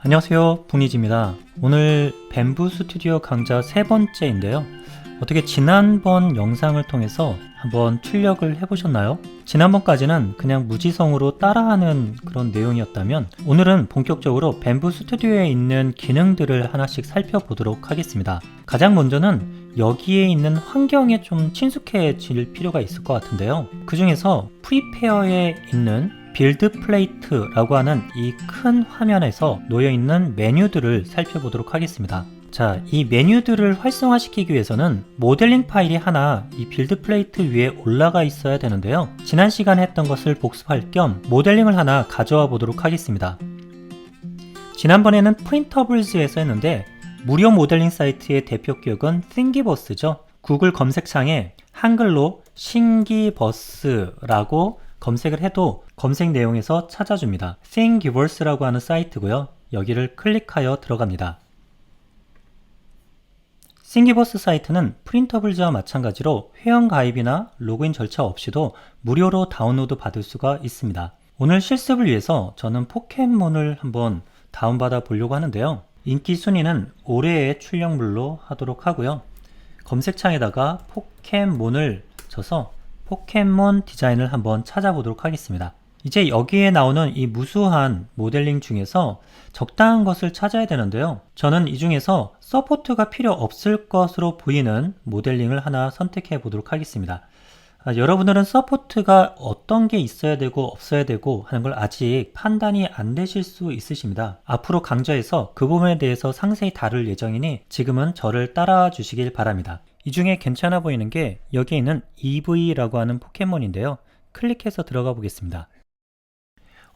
안녕하세요, 분이지입니다. 오늘 뱀부 스튜디오 강좌 세 번째인데요. 어떻게 지난번 영상을 통해서 한번 출력을 해보셨나요? 지난번까지는 그냥 무지성으로 따라하는 그런 내용이었다면 오늘은 본격적으로 뱀부 스튜디오에 있는 기능들을 하나씩 살펴보도록 하겠습니다. 가장 먼저는 여기에 있는 환경에 좀 친숙해질 필요가 있을 것 같은데요. 그 중에서 프리페어에 있는 빌드 플레이트라고 하는 이 큰 화면에서 놓여있는 메뉴들을 살펴보도록 하겠습니다. 자, 이 메뉴들을 활성화시키기 위해서는 모델링 파일이 하나 이 빌드 플레이트 위에 올라가 있어야 되는데요. 지난 시간에 했던 것을 복습할 겸 모델링을 하나 가져와 보도록 하겠습니다. 지난번에는 프린터블즈에서 했는데 무료 모델링 사이트의 대표 기업은 띵기버스죠. 구글 검색창에 한글로 신기버스라고 검색을 해도 검색 내용에서 찾아줍니다. Thingiverse라고 하는 사이트고요. 여기를 클릭하여 들어갑니다. 띵기버스 사이트는 프린터블즈와 마찬가지로 회원가입이나 로그인 절차 없이도 무료로 다운로드 받을 수가 있습니다. 오늘 실습을 위해서 저는 포켓몬을 한번 다운받아 보려고 하는데요. 인기 순위는 올해의 출력물로 하도록 하고요. 검색창에다가 포켓몬을 쳐서 포켓몬 디자인을 한번 찾아보도록 하겠습니다. 이제 여기에 나오는 이 무수한 모델링 중에서 적당한 것을 찾아야 되는데요. 저는 이 중에서 서포트가 필요 없을 것으로 보이는 모델링을 하나 선택해 보도록 하겠습니다. 여러분들은 서포트가 어떤 게 있어야 되고 없어야 되고 하는 걸 아직 판단이 안 되실 수 있으십니다. 앞으로 강좌에서 그 부분에 대해서 상세히 다룰 예정이니 지금은 저를 따라와 주시길 바랍니다. 이 중에 괜찮아 보이는 게 여기에 있는 EV라고 하는 포켓몬인데요. 클릭해서 들어가 보겠습니다.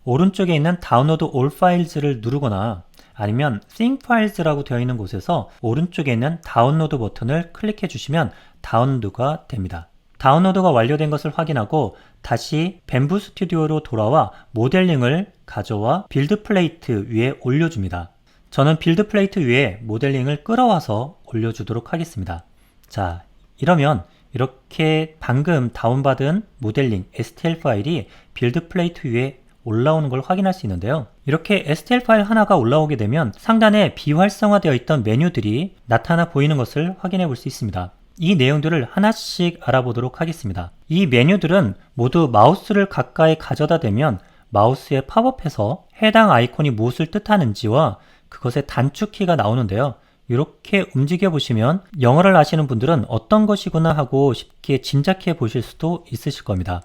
오른쪽에 있는 다운로드 all files를 누르거나 아니면 think files라고 되어 있는 곳에서 오른쪽에 있는 다운로드 버튼을 클릭해 주시면 다운로드가 됩니다. 다운로드가 완료된 것을 확인하고 다시 뱀부 스튜디오로 돌아와 모델링을 가져와 빌드 플레이트 위에 올려줍니다. 저는 빌드 플레이트 위에 모델링을 끌어와서 올려주도록 하겠습니다. 자, 이러면 이렇게 방금 다운받은 모델링 STL 파일이 빌드 플레이트 위에 올라오는 걸 확인할 수 있는데요. 이렇게 STL 파일 하나가 올라오게 되면 상단에 비활성화되어 있던 메뉴들이 나타나 보이는 것을 확인해 볼 수 있습니다. 이 내용들을 하나씩 알아보도록 하겠습니다. 이 메뉴들은 모두 마우스를 가까이 가져다 대면 마우스에 팝업해서 해당 아이콘이 무엇을 뜻하는지와 그것의 단축키가 나오는데요. 이렇게 움직여 보시면 영어를 아시는 분들은 어떤 것이구나 하고 쉽게 짐작해 보실 수도 있으실 겁니다.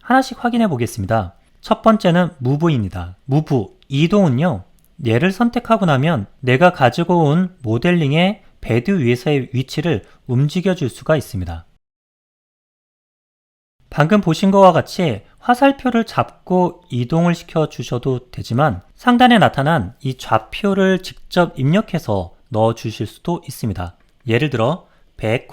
하나씩 확인해 보겠습니다. 첫 번째는 Move입니다. Move, 이동은요. 얘를 선택하고 나면 내가 가지고 온 모델링의 베드 위에서의 위치를 움직여 줄 수가 있습니다. 방금 보신 것과 같이 화살표를 잡고 이동을 시켜 주셔도 되지만 상단에 나타난 이 좌표를 직접 입력해서 넣어 주실 수도 있습니다. 예를 들어 100,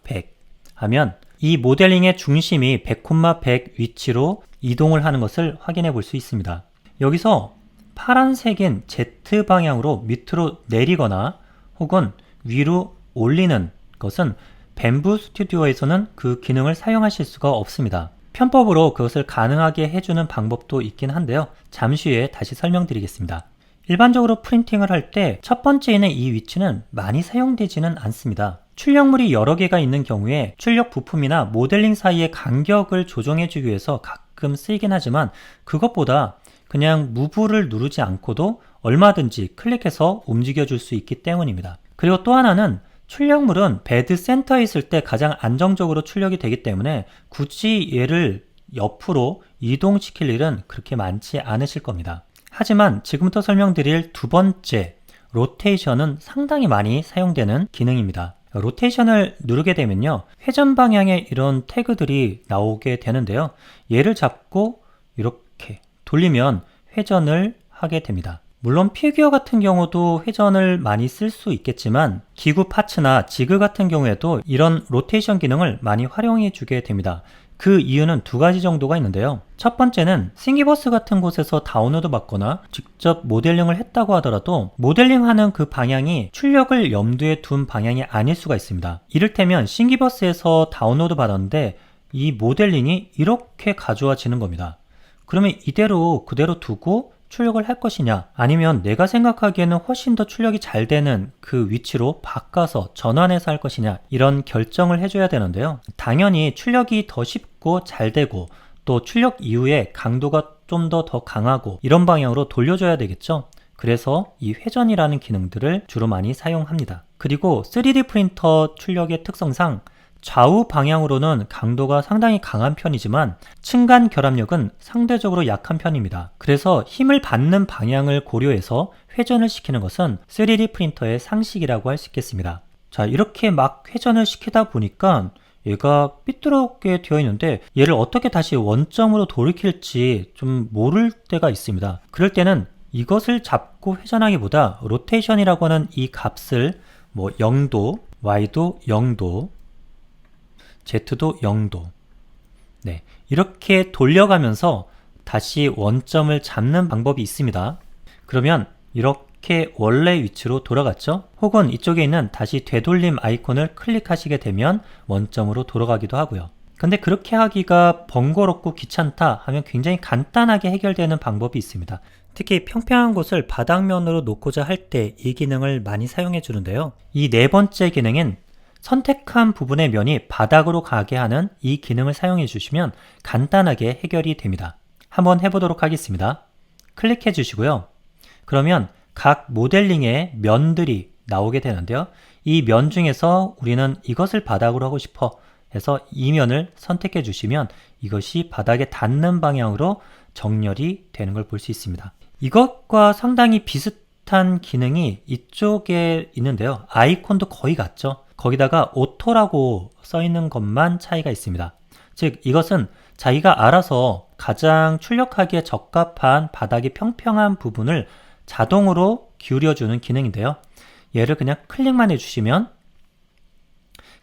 100 하면 이 모델링의 중심이 100, 100 위치로 이동을 하는 것을 확인해 볼 수 있습니다. 여기서 파란색인 Z 방향으로 밑으로 내리거나 혹은 위로 올리는 것은 뱀부 스튜디오에서는 그 기능을 사용하실 수가 없습니다. 편법으로 그것을 가능하게 해주는 방법도 있긴 한데요. 잠시 후에 다시 설명드리겠습니다. 일반적으로 프린팅을 할 때 첫 번째에는 이 위치는 많이 사용되지는 않습니다. 출력물이 여러 개가 있는 경우에 출력 부품이나 모델링 사이의 간격을 조정해주기 위해서 가끔 쓰이긴 하지만 그것보다 그냥 무브를 누르지 않고도 얼마든지 클릭해서 움직여줄 수 있기 때문입니다. 그리고 또 하나는 출력물은 베드 센터에 있을 때 가장 안정적으로 출력이 되기 때문에 굳이 얘를 옆으로 이동시킬 일은 그렇게 많지 않으실 겁니다. 하지만 지금부터 설명드릴 두 번째 로테이션은 상당히 많이 사용되는 기능입니다. 로테이션을 누르게 되면요. 회전 방향의 이런 태그들이 나오게 되는데요. 얘를 잡고 이렇게 돌리면 회전을 하게 됩니다. 물론 피규어 같은 경우도 회전을 많이 쓸 수 있겠지만 기구 파츠나 지그 같은 경우에도 이런 로테이션 기능을 많이 활용해 주게 됩니다. 그 이유는 두 가지 정도가 있는데요. 첫 번째는 띵기버스 같은 곳에서 다운로드 받거나 직접 모델링을 했다고 하더라도 모델링하는 그 방향이 출력을 염두에 둔 방향이 아닐 수가 있습니다. 이를테면 띵기버스에서 다운로드 받았는데 이 모델링이 이렇게 가져와지는 겁니다. 그러면 이대로 그대로 두고 출력을 할 것이냐, 아니면 내가 생각하기에는 훨씬 더 출력이 잘 되는 그 위치로 바꿔서 전환해서 할 것이냐, 이런 결정을 해줘야 되는데요. 당연히 출력이 더 쉽고 잘 되고 또 출력 이후에 강도가 좀 더 강하고 이런 방향으로 돌려줘야 되겠죠. 그래서 이 회전이라는 기능들을 주로 많이 사용합니다. 그리고 3D 프린터 출력의 특성상 좌우 방향으로는 강도가 상당히 강한 편이지만 층간 결합력은 상대적으로 약한 편입니다. 그래서 힘을 받는 방향을 고려해서 회전을 시키는 것은 3D 프린터의 상식이라고 할 수 있겠습니다. 자, 이렇게 막 회전을 시키다 보니까 얘가 삐뚤어게 되어 있는데 얘를 어떻게 다시 원점으로 돌이킬지 좀 모를 때가 있습니다. 그럴 때는 이것을 잡고 회전하기보다 로테이션이라고 하는 이 값을 뭐 0도, Y도 0도, Z도 0도, 네, 이렇게 돌려가면서 다시 원점을 잡는 방법이 있습니다. 그러면 이렇게 원래 위치로 돌아갔죠? 혹은 이쪽에 있는 다시 되돌림 아이콘을 클릭하시게 되면 원점으로 돌아가기도 하고요. 근데 그렇게 하기가 번거롭고 귀찮다 하면 굉장히 간단하게 해결되는 방법이 있습니다. 특히 평평한 곳을 바닥면으로 놓고자 할 때 이 기능을 많이 사용해 주는데요. 이 네 번째 기능인 선택한 부분의 면이 바닥으로 가게 하는 이 기능을 사용해 주시면 간단하게 해결이 됩니다. 한번 해보도록 하겠습니다. 클릭해 주시고요. 그러면 각 모델링의 면들이 나오게 되는데요. 이 면 중에서 우리는 이것을 바닥으로 하고 싶어 해서 이 면을 선택해 주시면 이것이 바닥에 닿는 방향으로 정렬이 되는 걸 볼 수 있습니다. 이것과 상당히 비슷한 기능이 이쪽에 있는데요. 아이콘도 거의 같죠. 거기다가 오토라고 써 있는 것만 차이가 있습니다. 즉 이것은 자기가 알아서 가장 출력하기에 적합한 바닥이 평평한 부분을 자동으로 기울여주는 기능인데요. 얘를 그냥 클릭만 해주시면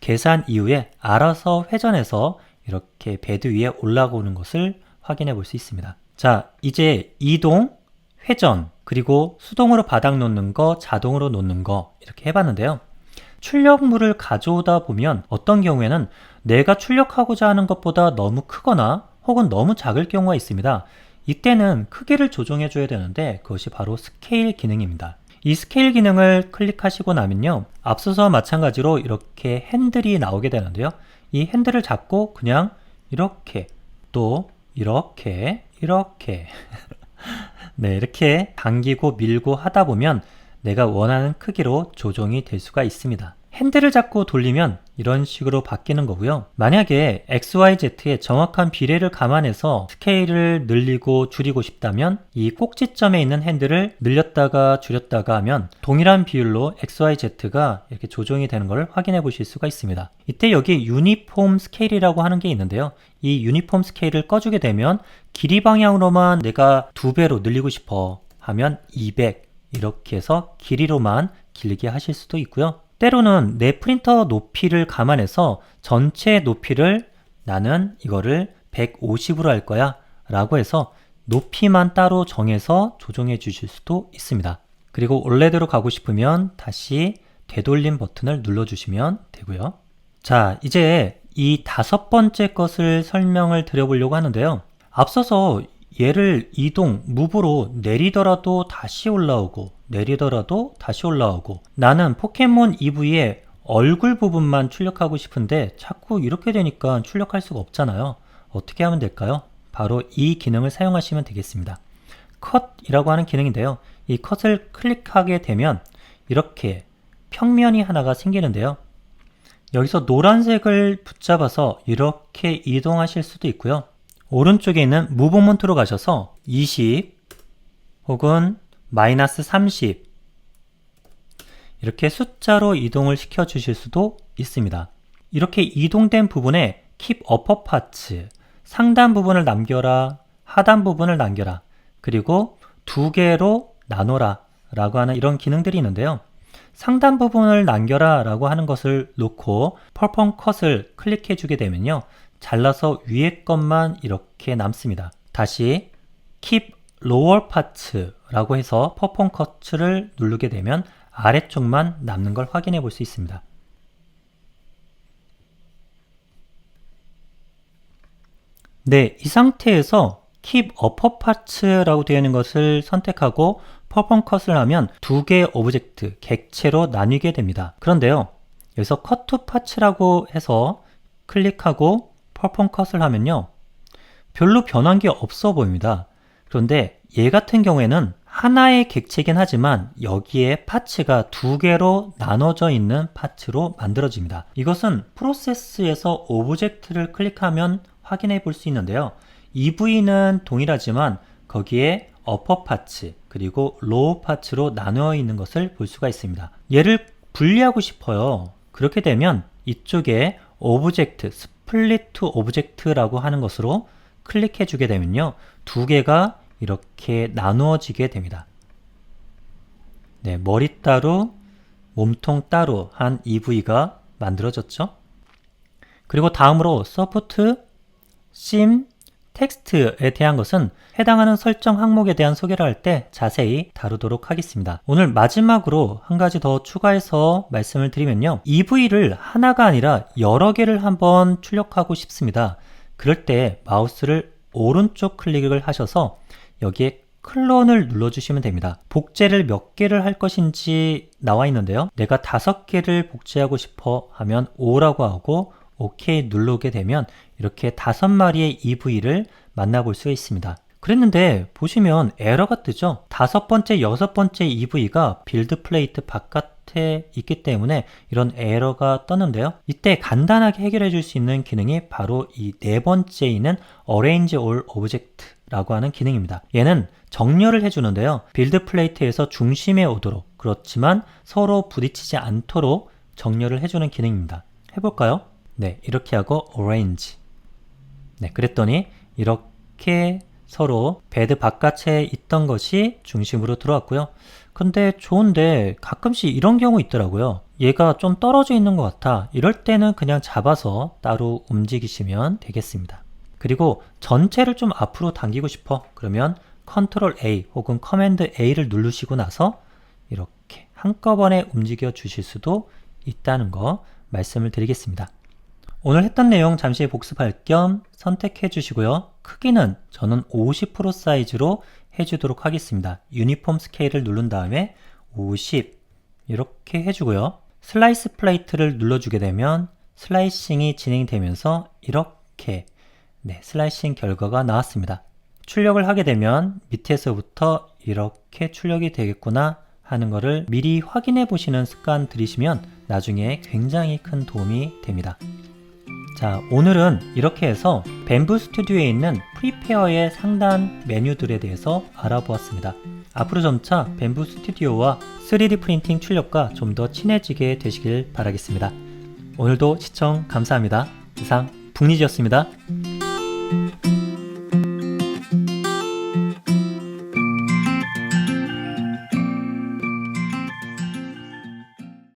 계산 이후에 알아서 회전해서 이렇게 베드 위에 올라오는 것을 확인해 볼 수 있습니다. 자, 이제 이동, 회전, 그리고 수동으로 바닥 놓는 거, 자동으로 놓는 거 이렇게 해봤는데요. 출력물을 가져오다 보면 어떤 경우에는 내가 출력하고자 하는 것보다 너무 크거나 혹은 너무 작을 경우가 있습니다. 이때는 크기를 조정해 줘야 되는데 그것이 바로 스케일 기능입니다. 이 스케일 기능을 클릭하시고 나면요. 앞서서와 마찬가지로 이렇게 핸들이 나오게 되는데요. 이 핸들을 잡고 그냥 이렇게 또 이렇게 네, 이렇게 당기고 밀고 하다 보면 내가 원하는 크기로 조정이 될 수가 있습니다. 핸들을 잡고 돌리면 이런 식으로 바뀌는 거고요. 만약에 XYZ의 정확한 비례를 감안해서 스케일을 늘리고 줄이고 싶다면 이 꼭지점에 있는 핸들을 늘렸다가 줄였다가 하면 동일한 비율로 XYZ가 이렇게 조정이 되는 걸 확인해 보실 수가 있습니다. 이때 여기 유니폼 스케일이라고 하는 게 있는데요. 이 유니폼 스케일을 꺼주게 되면 길이 방향으로만 내가 2배로 늘리고 싶어 하면 200 이렇게 해서 길이로만 길게 하실 수도 있고요. 때로는 내 프린터 높이를 감안해서 전체 높이를 나는 이거를 150으로 할 거야 라고 해서 높이만 따로 정해서 조정해 주실 수도 있습니다. 그리고 원래대로 가고 싶으면 다시 되돌림 버튼을 눌러 주시면 되고요. 자, 이제 이 5번째 것을 설명을 드려보려고 하는데요. 앞서서 얘를 이동, 무브로 내리더라도 다시 올라오고 내리더라도 다시 올라오고 나는 포켓몬 EV의 얼굴 부분만 출력하고 싶은데 자꾸 이렇게 되니까 출력할 수가 없잖아요. 어떻게 하면 될까요? 바로 이 기능을 사용하시면 되겠습니다. 컷이라고 하는 기능인데요. 이 컷을 클릭하게 되면 이렇게 평면이 하나가 생기는데요. 여기서 노란색을 붙잡아서 이렇게 이동하실 수도 있고요. 오른쪽에 있는 무브먼트로 가셔서 20 혹은 마이너스 30 이렇게 숫자로 이동을 시켜 주실 수도 있습니다. 이렇게 이동된 부분에 Keep Upper Parts 상단 부분을 남겨라, 하단 부분을 남겨라, 그리고 2개로 나눠라 라고 하는 이런 기능들이 있는데요. 상단 부분을 남겨라 라고 하는 것을 놓고 Perform Cut을 클릭해 주게 되면요. 잘라서 위에 것만 이렇게 남습니다. 다시 Keep Lower Parts 라고 해서 Perform Cut를 누르게 되면 아래쪽만 남는 걸 확인해 볼 수 있습니다. 네, 이 상태에서 Keep Upper Parts라고 되어 있는 것을 선택하고 퍼폼 컷을 하면 두 개의 오브젝트, 객체로 나뉘게 됩니다. 그런데요, 여기서 Cut to Parts라고 해서 클릭하고 퍼폼 컷을 하면요, 별로 변한 게 없어 보입니다. 그런데 얘 같은 경우에는 하나의 객체이긴 하지만 여기에 파츠가 두 개로 나눠져 있는 파츠로 만들어집니다. 이것은 프로세스에서 오브젝트를 클릭하면 확인해 볼 수 있는데요. EV는 동일하지만 거기에 어퍼 파츠 그리고 로우 파츠로 나누어 있는 것을 볼 수가 있습니다. 얘를 분리하고 싶어요. 그렇게 되면 이쪽에 오브젝트, 스플릿 투 오브젝트라고 하는 것으로 클릭해 주게 되면요, 두 개가 이렇게 나누어지게 됩니다. 네, 머리 따로, 몸통 따로 한 EV가 만들어졌죠. 그리고 다음으로 서포트, 심, 텍스트에 대한 것은 해당하는 설정 항목에 대한 소개를 할 때 자세히 다루도록 하겠습니다. 오늘 마지막으로 한 가지 더 추가해서 말씀을 드리면요, EV를 하나가 아니라 여러 개를 한번 출력하고 싶습니다. 그럴 때 마우스를 오른쪽 클릭을 하셔서 여기에 클론을 눌러주시면 됩니다. 복제를 몇 개를 할 것인지 나와 있는데요, 내가 5개를 복제하고 싶어 하면 O라고 하고 OK 누르게 되면 이렇게 5마리의 EV를 만나볼 수가 있습니다. 그랬는데 보시면 에러가 뜨죠. 5번째, 6번째 EV가 빌드 플레이트 바깥에 있기 때문에 이런 에러가 떴는데요, 이때 간단하게 해결해 줄 수 있는 기능이 바로 이 4번째에 있는 Arrange All Object라고 하는 기능입니다. 얘는 정렬을 해주는데요, 빌드 플레이트에서 중심에 오도록, 그렇지만 서로 부딪히지 않도록 정렬을 해주는 기능입니다. 해볼까요? 네, 이렇게 하고 Arrange. 네, 그랬더니 이렇게 서로 베드 바깥에 있던 것이 중심으로 들어왔고요. 근데 좋은데 가끔씩 이런 경우 있더라고요. 얘가 좀 떨어져 있는 것 같아. 이럴 때는 그냥 잡아서 따로 움직이시면 되겠습니다. 그리고 전체를 좀 앞으로 당기고 싶어. 그러면 Ctrl A 혹은 Command A를 누르시고 나서 이렇게 한꺼번에 움직여 주실 수도 있다는 거 말씀을 드리겠습니다. 오늘 했던 내용 잠시 복습할 겸 선택해 주시고요. 크기는 저는 50% 사이즈로 해주도록 하겠습니다. 유니폼 스케일을 누른 다음에 50 이렇게 해주고요. 슬라이스 플레이트를 눌러주게 되면 슬라이싱이 진행되면서 이렇게 슬라이싱 결과가 나왔습니다. 출력을 하게 되면 밑에서부터 이렇게 출력이 되겠구나 하는 것을 미리 확인해 보시는 습관 들이시면 나중에 굉장히 큰 도움이 됩니다. 자, 오늘은 이렇게 해서 뱀부 스튜디오에 있는 프리페어의 상단 메뉴들에 대해서 알아보았습니다. 앞으로 점차 뱀부 스튜디오와 3D 프린팅 출력과 좀 더 친해지게 되시길 바라겠습니다. 오늘도 시청 감사합니다. 이상 북리지였습니다.